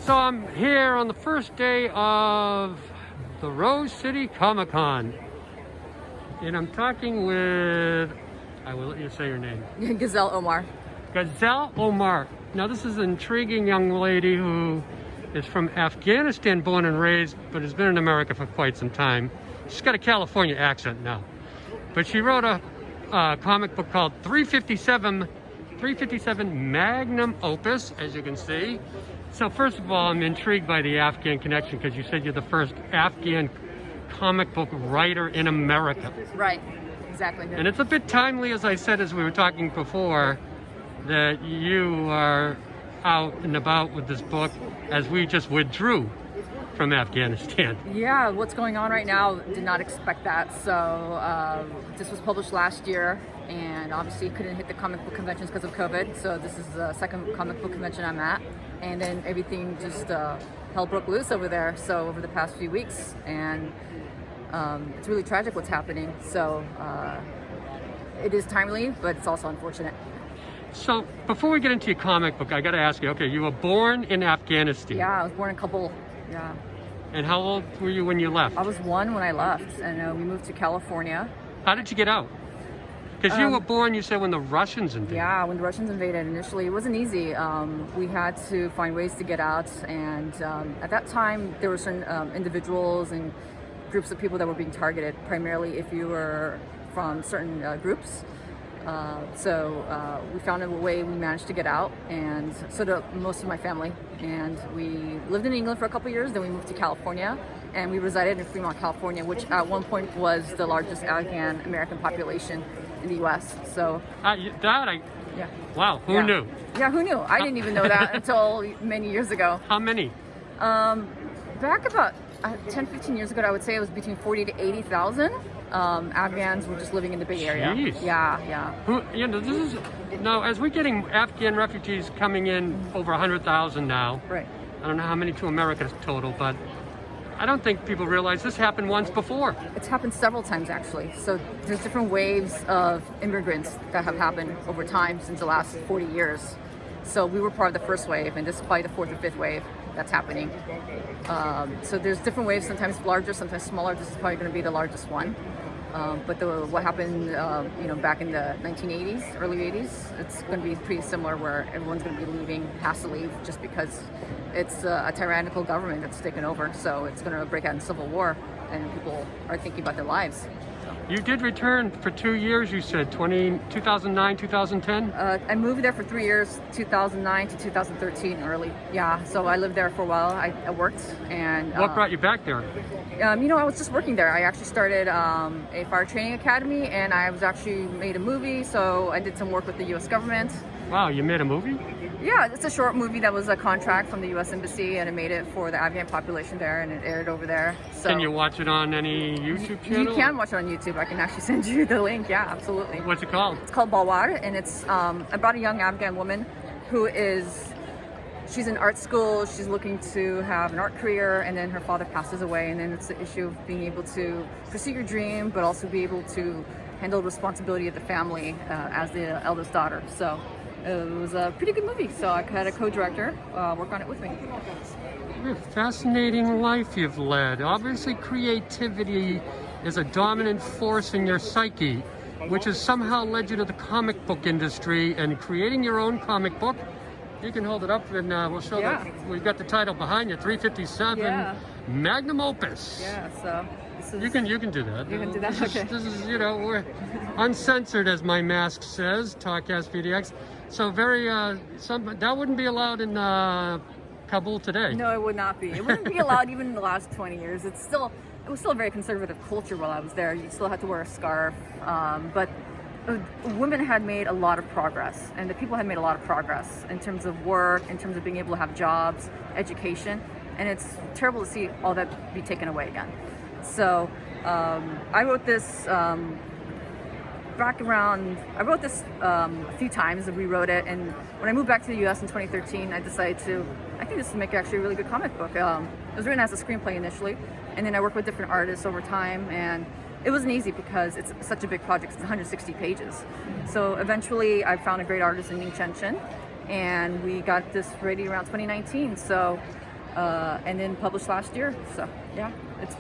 So I'm here on the first day of the Rose City Comic Con, and I'm talking with, I will let you say your name. Gazelle Omar. Gazelle Omar. Now this is an intriguing young lady who is from Afghanistan, born and raised, but has been in America for quite some time. She's got a California accent now. But she wrote a comic book called 357 Magnum Opus, as you can see. So first of all, I'm intrigued by the Afghan connection because you said you're the first Afghan comic book writer in America. Right, exactly. And it's a bit timely, as I said, as we were talking before, that you are out and about with this book as we just withdrew from Afghanistan. Yeah, what's going on right now, did not expect that. So this was published last year, and obviously couldn't hit the comic book conventions because of COVID. So this is the second comic book convention I'm at. And then everything just hell broke loose over there. So over the past few weeks, and it's really tragic what's happening. So it is timely, but it's also unfortunate. So before we get into your comic book, I got to ask you, okay, you were born in Afghanistan. Yeah, I was born in Kabul. Yeah. And how old were you when you left? I was 1 when I left, and we moved to California. How did you get out? Because you were born, you said, when the Russians invaded. Yeah, when the Russians invaded initially, it wasn't easy. We had to find ways to get out, and at that time, there were certain individuals and groups of people that were being targeted, primarily if you were from certain groups. So we found a way, we managed to get out, and so did most of my family. And we lived in England for a couple years, then we moved to California, and we resided in Fremont, California, which at one point was the largest Afghan American population in the U.S. So yeah. Wow, who knew? Yeah, who knew? I didn't even know that until many years ago. How many? Back about 10, 15 years ago, I would say it was between 40 to 80,000. Afghans were just living in the Bay Area. Jeez. Yeah. This is now, as we're getting Afghan refugees coming in over 100,000 now. Right. I don't know how many to America total, but I don't think people realize this happened once before. It's happened several times, actually. So there's different waves of immigrants that have happened over time since the last 40 years. So we were part of the first wave, and this is probably the fourth or fifth wave that's happening. So there's different waves, sometimes larger, sometimes smaller. This is probably going to be the largest one. But what happened, back in the 1980s, early 80s, it's going to be pretty similar, where everyone's going to be leaving, has to leave, just because it's a tyrannical government that's taken over. So it's going to break out in civil war, and people are thinking about their lives. You did return for 2 years, you said, 2009, 2010? I moved there for 3 years, 2009 to 2013 early. Yeah, so I lived there for a while. I worked. And what brought you back there? I was just working there. I actually started a fire training academy, and I was actually made a movie, so I did some work with the U.S. government. Wow, you made a movie? Yeah, it's a short movie that was a contract from the U.S. Embassy, and it made it for the Afghan population there, and it aired over there. So can you watch it on any YouTube channel? You can watch it on YouTube. I can actually send you the link. Yeah, absolutely. What's it called? It's called Balwar, and it's about a young Afghan woman she's in art school, she's looking to have an art career, and then her father passes away, and then it's the issue of being able to pursue your dream, but also be able to handle the responsibility of the family as the eldest daughter. So it was a pretty good movie, so I had a co-director work on it with me. What a fascinating life you've led. Obviously, creativity is a dominant force in your psyche, which has somehow led you to the comic book industry and creating your own comic book. You can hold it up, and we'll show that. We've got the title behind you, 357 Magnum Opus. Yeah, so this is, you can do that. You can do that. Okay. This is we're uncensored, as my mask says, Talkcast PDX. So that wouldn't be allowed in Kabul today. No, it would not be. It wouldn't be allowed even in the last 20 years. It was still a very conservative culture while I was there. You still had to wear a scarf, but women had made a lot of progress, and the people had made a lot of progress in terms of work, in terms of being able to have jobs, education, and it's terrible to see all that be taken away again. So I wrote this a few times and rewrote it, and when I moved back to the US in 2013, I decided I think this would make actually a really good comic book. It was written as a screenplay initially, and then I worked with different artists over time, and it wasn't easy because it's such a big project. It's 160 pages. So eventually I found a great artist in Ning Chen, and we got this ready around 2019. So and then published last year. So yeah,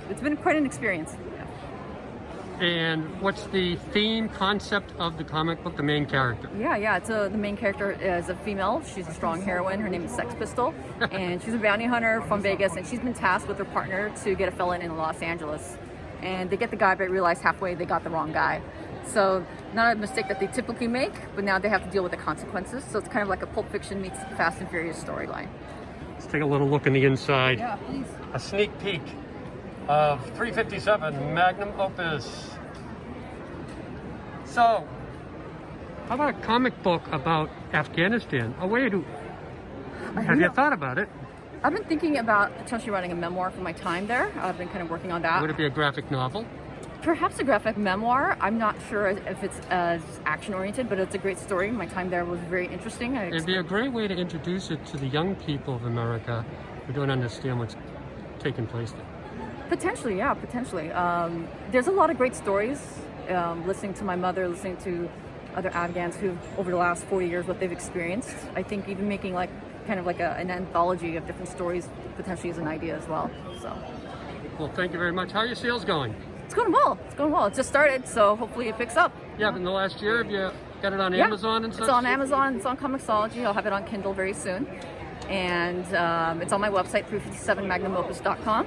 it's been quite an experience. Yeah. And what's the theme concept of the comic book, the main character? Yeah. The main character is a female. She's a strong heroine. Her name is Sex Pistol, and she's a bounty hunter from Vegas. And she's been tasked with her partner to get a felon in Los Angeles. And they get the guy, but realize halfway they got the wrong guy. So not a mistake that they typically make, but now they have to deal with the consequences. So it's kind of like a Pulp Fiction meets Fast and Furious storyline. Let's take a little look in the inside. Yeah, please. A sneak peek of 357 Magnum Opus. So, how about a comic book about Afghanistan? Have you thought about it? I've been thinking about potentially writing a memoir from my time there. I've been kind of working on that. Would it be a graphic novel? Perhaps a graphic memoir. I'm not sure if it's as action-oriented, but it's a great story. My time there was very interesting. It'd be a great way to introduce it to the young people of America who don't understand what's taking place there. Potentially, yeah, potentially. There's a lot of great stories. Listening to my mother, listening to other Afghans who, over the last 40 years, what they've experienced. I think even making kind of an anthology of different stories potentially is an idea as well. So. Well, thank you very much. How are your sales going? It's going well. It just started, so hopefully it picks up. Yeah, but in the last year, have you got it on Amazon and such? It's on Amazon. It's on Comixology. I'll have it on Kindle very soon. And it's on my website, 357magnumopus.com.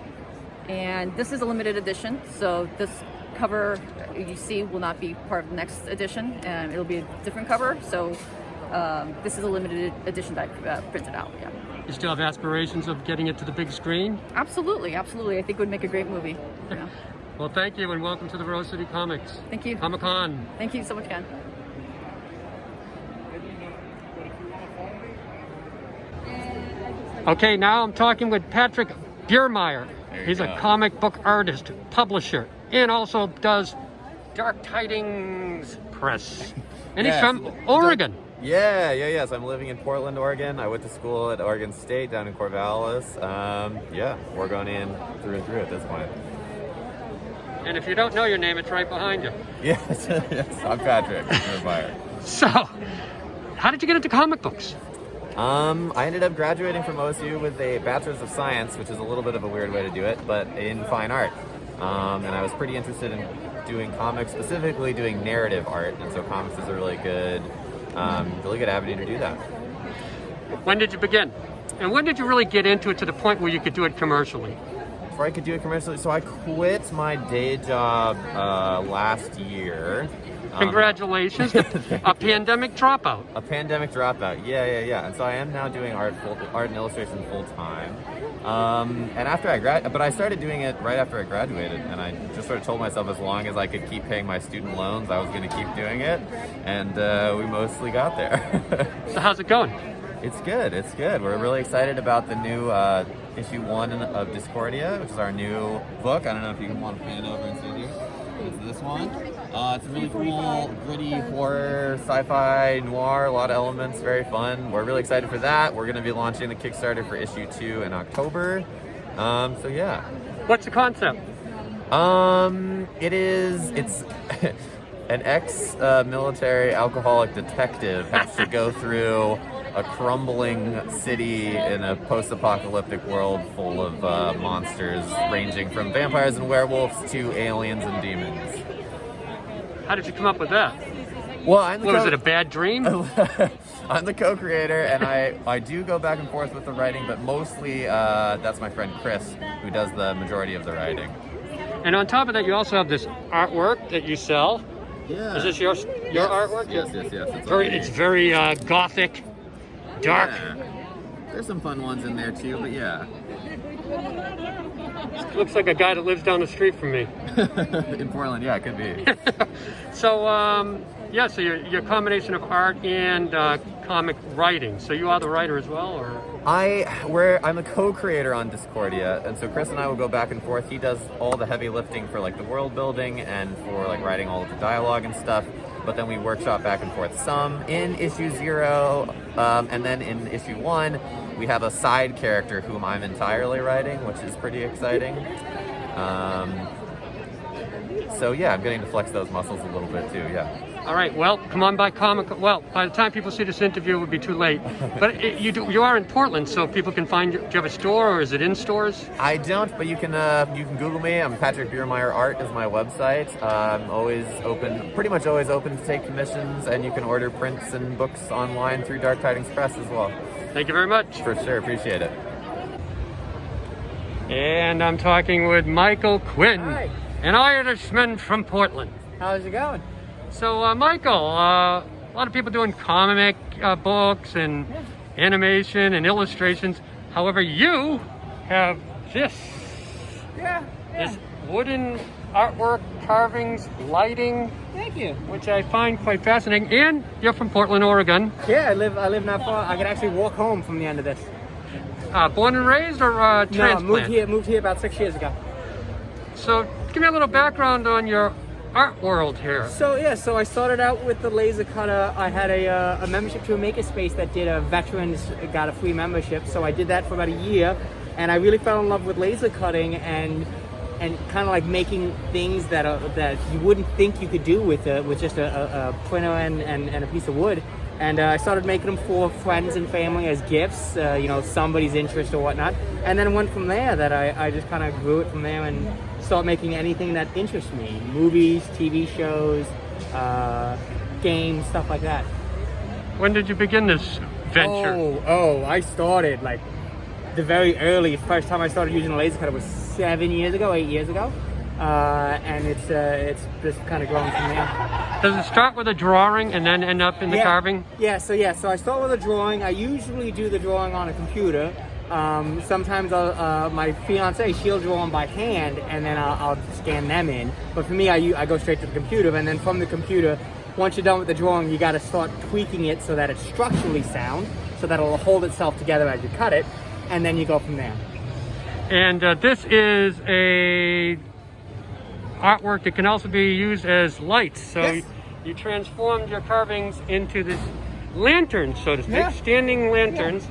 And this is a limited edition, so this cover you see will not be part of the next edition, and it'll be a different cover. So this is a limited edition that I printed out. Yeah. You still have aspirations of getting it to the big screen? Absolutely. I think it would make a great movie. Yeah. Well, thank you, and welcome to the Rose City Comics. Thank you. Comic-Con. Thank you so much, Ken. Okay, now I'm talking with Patrick Dearmeyer. He's a comic book artist, publisher, and also does Dark Tidings Press. And he's from Oregon. Yeah. So I'm living in Portland, Oregon. I went to school at Oregon State down in Corvallis. Oregonian through and through at this point. And if you don't know your name, it's right behind you. Yes, I'm Patrick Dearmeyer. So, how did you get into comic books? I ended up graduating from OSU with a Bachelor's of Science, which is a little bit of a weird way to do it, but in fine art. And I was pretty interested in doing comics, specifically doing narrative art, and so comics is a really good avenue to do that. When did you begin? And when did you really get into it to the point where you could do it commercially? Before I could do it commercially, so I quit my day job last year. Congratulations, a pandemic dropout. A pandemic dropout, yeah. And so I am now doing art and illustration full time. And after I started doing it right after I graduated, and I just sort of told myself as long as I could keep paying my student loans, I was going to keep doing it, and we mostly got there. So how's it going? It's good. We're really excited about the new issue 1 of Discordia, which is our new book. I don't know if you want to pan over and see here. It's this one. It's a really cool, gritty horror, sci-fi, noir, a lot of elements, very fun. We're really excited for that. We're going to be launching the Kickstarter for issue 2 in October. So yeah. What's the concept? It's an ex-military alcoholic detective has to go through a crumbling city in a post-apocalyptic world full of monsters ranging from vampires and werewolves to aliens and demons. How did you come up with that? Well, was it a bad dream? I'm the co-creator, and I do go back and forth with the writing, but mostly that's my friend Chris, who does the majority of the writing. And on top of that, you also have this artwork that you sell. Yeah. Is this your artwork? Yes. It's very gothic, dark. Yeah. There's some fun ones in there too, but yeah. Looks like a guy that lives down the street from me. In Portland, yeah, it could be. So, so you're a combination of art and comic writing. So you are the writer as well, or? I'm a co-creator on Discordia, and so Chris and I will go back and forth. He does all the heavy lifting for like the world building and for like writing all of the dialogue and stuff. But then we workshop back and forth some in issue 0, and then in issue 1 we have a side character whom I'm entirely writing, which is pretty exciting. So yeah, I'm getting to flex those muscles a little bit too. Yeah. All right, well, come on by Comic. Well, by the time people see this interview, it would be too late. But you are in Portland, so people can find you. Do you have a store, or is it in stores? I don't, but you can Google me. I'm Patrick Dearmeyer. Art is my website. I'm always open, pretty much always open to take commissions, and you can order prints and books online through Dark Tidings Press as well. Thank you very much. For sure, appreciate it. And I'm talking with Michael Quinn, Hi. an Irishman from Portland. How's it going? So, Michael, a lot of people doing comic books and animation and illustrations. However, you have this. Yeah. This wooden artwork, carvings, lighting, Thank you. which I find quite fascinating. And you're from Portland, Oregon. Yeah, I live not far. I could actually walk home from the end of this. Born and raised, or transplant? No, moved here about 6 years ago. So, give me a little background on your art world here. So I started out with the laser cutter. I had a membership to a makerspace that did a veterans got a free membership. So I did that for about a year, and I really fell in love with laser cutting and kind of like making things that you wouldn't think you could do with just a printer and a piece of wood. And I started making them for friends and family as gifts, somebody's interest or whatnot. And then it went from there that I just kind of grew it from there and start making anything that interests me. Movies, TV shows, games, stuff like that. When did you begin this venture? I started like the very early. First time I started using a laser cutter was 8 years ago. And it's just kind of grown from there. Does it start with a drawing and then end up in the carving? So I start with a drawing. I usually do the drawing on a computer. Sometimes my fiance, she'll draw them by hand, and then I'll scan them in. But for me, I go straight to the computer, and then from the computer, once you're done with the drawing, you got to start tweaking it so that it's structurally sound, so that it'll hold itself together as you cut it, and then you go from there. And this is a artwork that can also be used as lights. So Yes. you transformed your carvings into this lantern, so to speak, Yeah. standing lanterns,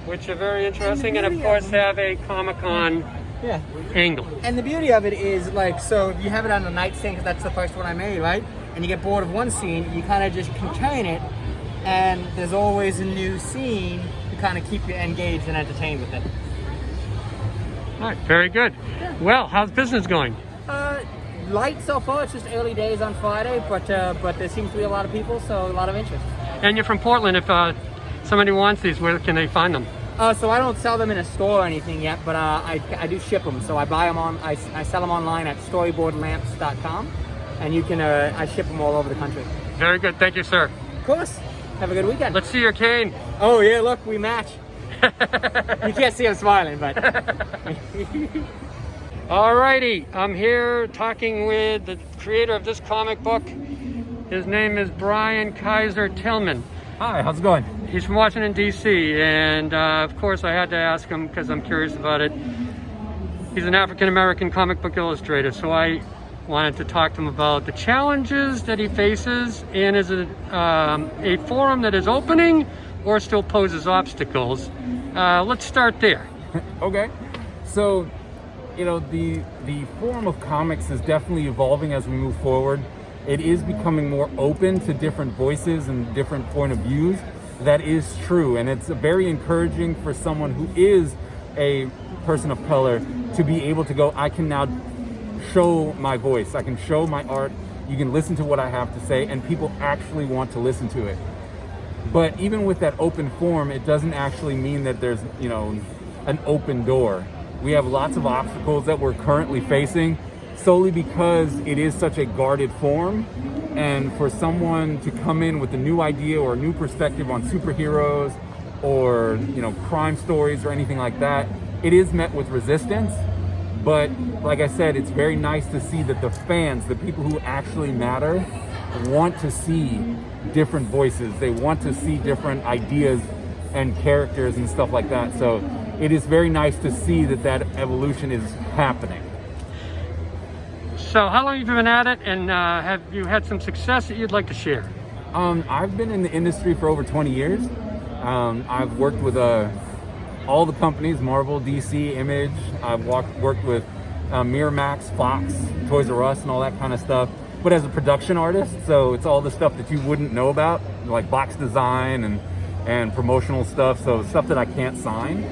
which are very interesting, and of course have a Comic-Con Yeah. angle. And the beauty of it is, like, so if you have it on the nightstand, because that's the first one I made, right? And you get bored of one scene, you kind of just can turn it, and there's always a new scene to kind of keep you engaged and entertained with it. All right, very good. Well, how's business going? Light so far. It's just early days on Friday, but there seems to be a lot of people, so a lot of interest. And you're from Portland. If somebody wants these, where can they find them? So I don't sell them in a store or anything yet, but I do ship them. So I buy them I sell them online at storyboardlamps.com, and you can I ship them all over the country. Very good. Thank you, sir. Of course. Have a good weekend. Let's see your cane. Oh yeah, look, we match. You can't see I'm smiling, but. Alrighty, I'm here talking with the creator of this comic book. His name is Brian Kaiser Tillman. Hi, how's it going? He's from Washington, D.C., and of course I had to ask him because I'm curious about it. He's an African-American comic book illustrator, so I wanted to talk to him about the challenges that he faces, and is it a forum that is opening or still poses obstacles. Let's start there. Okay, so the form of comics is definitely evolving as we move forward. It is becoming more open to different voices and different point of views. That is true, and it's very encouraging for someone who is a person of color to be able to go, I can now show my voice, I can show my art, you can listen to what I have to say, and people actually want to listen to it. But even with that open form, it doesn't actually mean that there's an open door. We have lots of obstacles that we're currently facing solely because it is such a guarded form, and for someone to come in with a new idea or a new perspective on superheroes or crime stories or anything like that, it is met with resistance. But like I said, it's very nice to see that the fans, the people who actually matter, want to see different voices. They want to see different ideas and characters and stuff like that. So it is very nice to see that evolution is happening. So how long have you been at it, and have you had some success that you'd like to share? I've been in the industry for over 20 years. I've worked with all the companies, Marvel, DC, Image. I've worked with Miramax, Fox, Toys R Us, and all that kind of stuff. but as a production artist. So it's all the stuff that you wouldn't know about, like box design and promotional stuff. So stuff that I can't sign.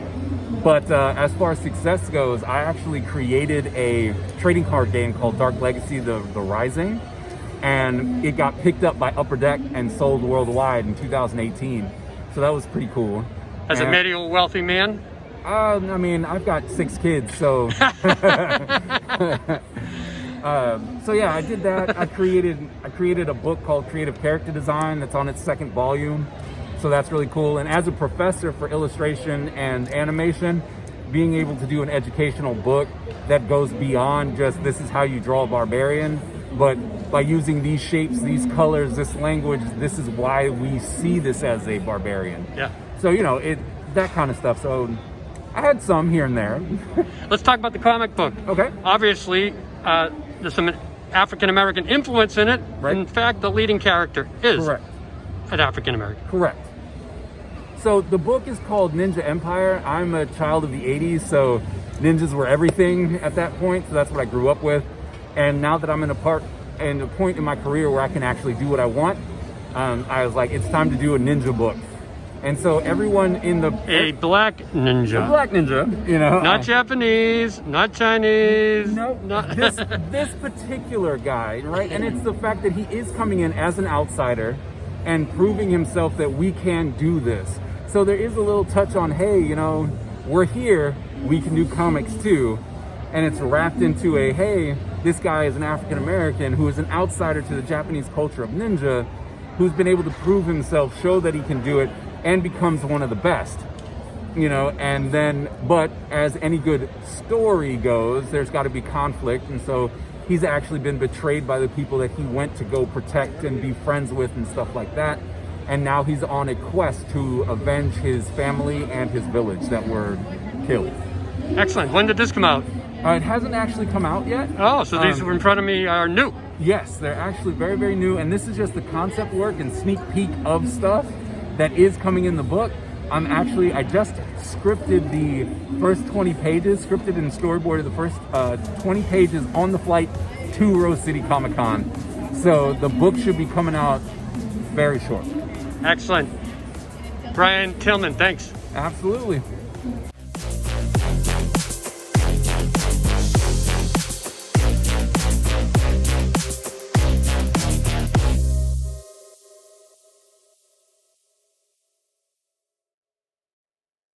But as far as success goes, I actually created a trading card game called Dark Legacy: The Rising, and it got picked up by Upper Deck and sold worldwide in 2018. So that was pretty cool. Has it made you a wealthy man? I mean, I've got 6 kids, so so yeah, I did that. I created a book called Creative Character Design that's on its 2nd volume. So that's really cool. And as a professor for illustration and animation, being able to do an educational book that goes beyond just this is how you draw a barbarian, but by using these shapes, these colors, this language, this is why we see this as a barbarian. Yeah. So, you know, that kind of stuff. So I had some here and there. Let's talk about the comic book. Okay. Obviously, there's some African-American influence in it. Right. In fact, the leading character is Correct. an African-American. Correct. So the book is called Ninja Empire. I'm a child of the 80s, so ninjas were everything at that point. So that's what I grew up with. And now that I'm in a point in my career where I can actually do what I want, I was like, it's time to do a ninja book. And so everyone in A black ninja. a black ninja, you know, Not Japanese, not Chinese. no, Not this particular guy, right? And it's the fact that he is coming in as an outsider and proving himself that we can do this. So there is a little touch on, hey, you know, we're here, we can do comics too. And it's wrapped into a, hey, this guy is an African American who is an outsider to the Japanese culture of ninja, who's been able to prove himself, show that he can do it, and becomes one of the best. You know, and then, but as any good story goes, there's got to be conflict. And so he's actually been betrayed by the people that he went to go protect and be friends with and stuff like that. And now he's on a quest to avenge his family and his village that were killed. Excellent. When did this come out? It hasn't actually come out yet. Oh, so these in front of me are new. Yes, they're actually very, very new. And this is just the concept work and sneak peek of stuff that is coming in the book. I just scripted the first 20 pages, scripted and storyboarded the first 20 pages on the flight to Rose City Comic Con. So the book should be coming out very short. Excellent. Brian Tillman, thanks. Absolutely.